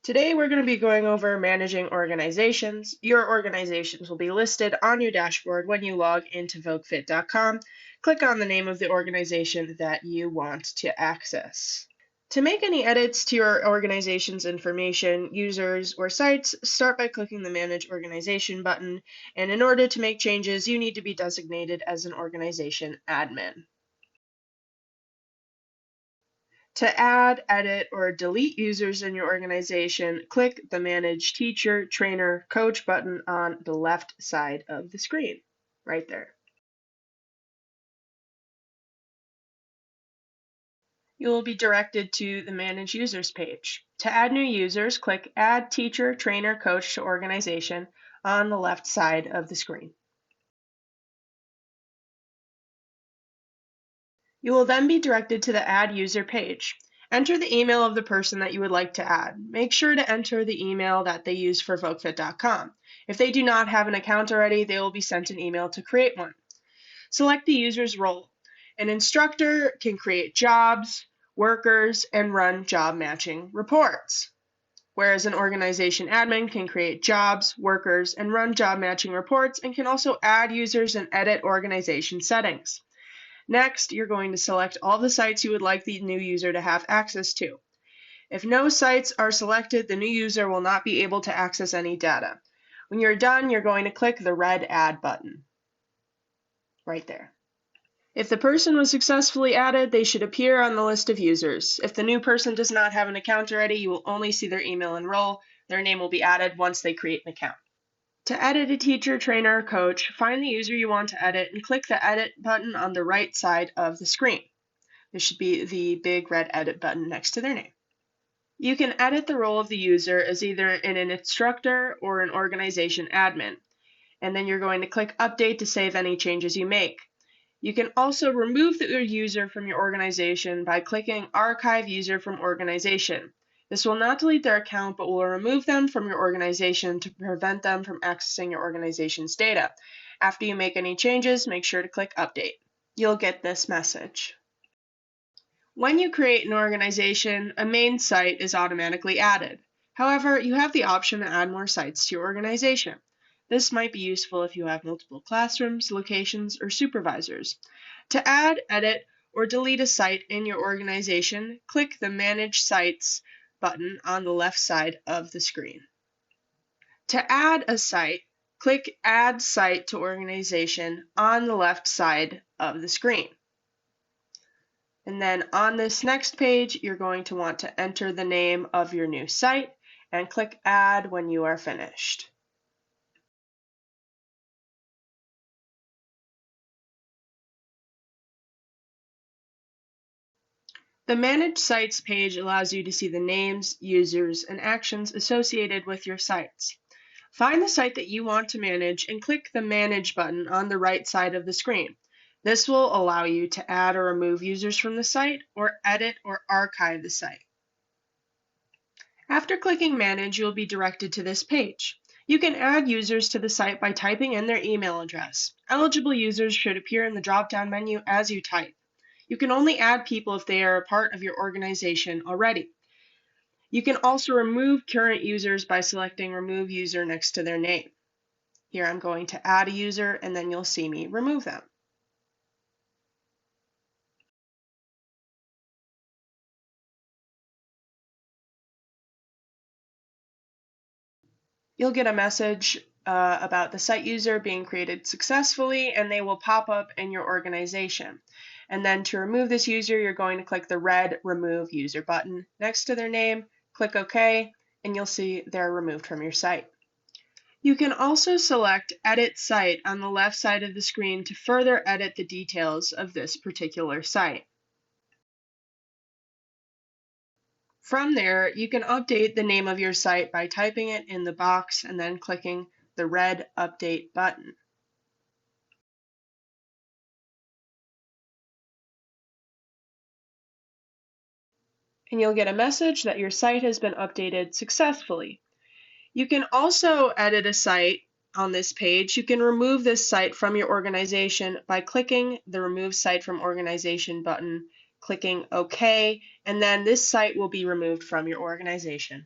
Today we're going to be going over managing organizations. Your organizations will be listed on your dashboard when you log into VogueFit.com. Click on the name of the organization that you want to access. To make any edits to your organization's information, users, or sites, start by clicking the Manage Organization button, and in order to make changes, you need to be designated as an organization admin. To add, edit, or delete users in your organization, click the Manage Teacher, Trainer, Coach button on the left side of the screen, right there. You will be directed to the Manage Users page. To add new users, click Add Teacher, Trainer, Coach to Organization on the left side of the screen. You will then be directed to the Add User page. Enter the email of the person that you would like to add. Make sure to enter the email that they use for VogueFit.com. If they do not have an account already, they will be sent an email to create one. Select the user's role. An instructor can create jobs, workers, and run job matching reports, whereas an organization admin can create jobs, workers, and run job matching reports, and can also add users and edit organization settings. Next, you're going to select all the sites you would like the new user to have access to. If no sites are selected, the new user will not be able to access any data. When you're done, you're going to click the red Add button, right there. If the person was successfully added, they should appear on the list of users. If the new person does not have an account already, you will only see their email and role. Their name will be added once they create an account. To edit a teacher, trainer, or coach, find the user you want to edit and click the Edit button on the right side of the screen. There should be the big red Edit button next to their name. You can edit the role of the user as either an instructor or an organization admin, and then you're going to click Update to save any changes you make. You can also remove the user from your organization by clicking Archive User from Organization. This will not delete their account, but will remove them from your organization to prevent them from accessing your organization's data. After you make any changes, make sure to click Update. You'll get this message. When you create an organization, a main site is automatically added. However, you have the option to add more sites to your organization. This might be useful if you have multiple classrooms, locations, or supervisors. To add, edit, or delete a site in your organization, click the Manage Sites button on the left side of the screen. To add a site, click Add Site to Organization on the left side of the screen. And then on this next page, you're going to want to enter the name of your new site and click Add when you are finished. The Manage Sites page allows you to see the names, users, and actions associated with your sites. Find the site that you want to manage and click the Manage button on the right side of the screen. This will allow you to add or remove users from the site or edit or archive the site. After clicking Manage, you'll be directed to this page. You can add users to the site by typing in their email address. Eligible users should appear in the drop-down menu as you type. You can only add people if they are a part of your organization already. You can also remove current users by selecting Remove User next to their name. Here I'm going to add a user and then you'll see me remove them. You'll get a message about the site user being created successfully, and they will pop up in your organization. And then to remove this user, you're going to click the red Remove User button next to their name, click OK, and you'll see they're removed from your site. You can also select Edit Site on the left side of the screen to further edit the details of this particular site. From there, you can update the name of your site by typing it in the box and then clicking the red Update button. And you'll get a message that your site has been updated successfully. You can also edit a site on this page. You can remove this site from your organization by clicking the Remove Site from Organization button, clicking OK, and then this site will be removed from your organization.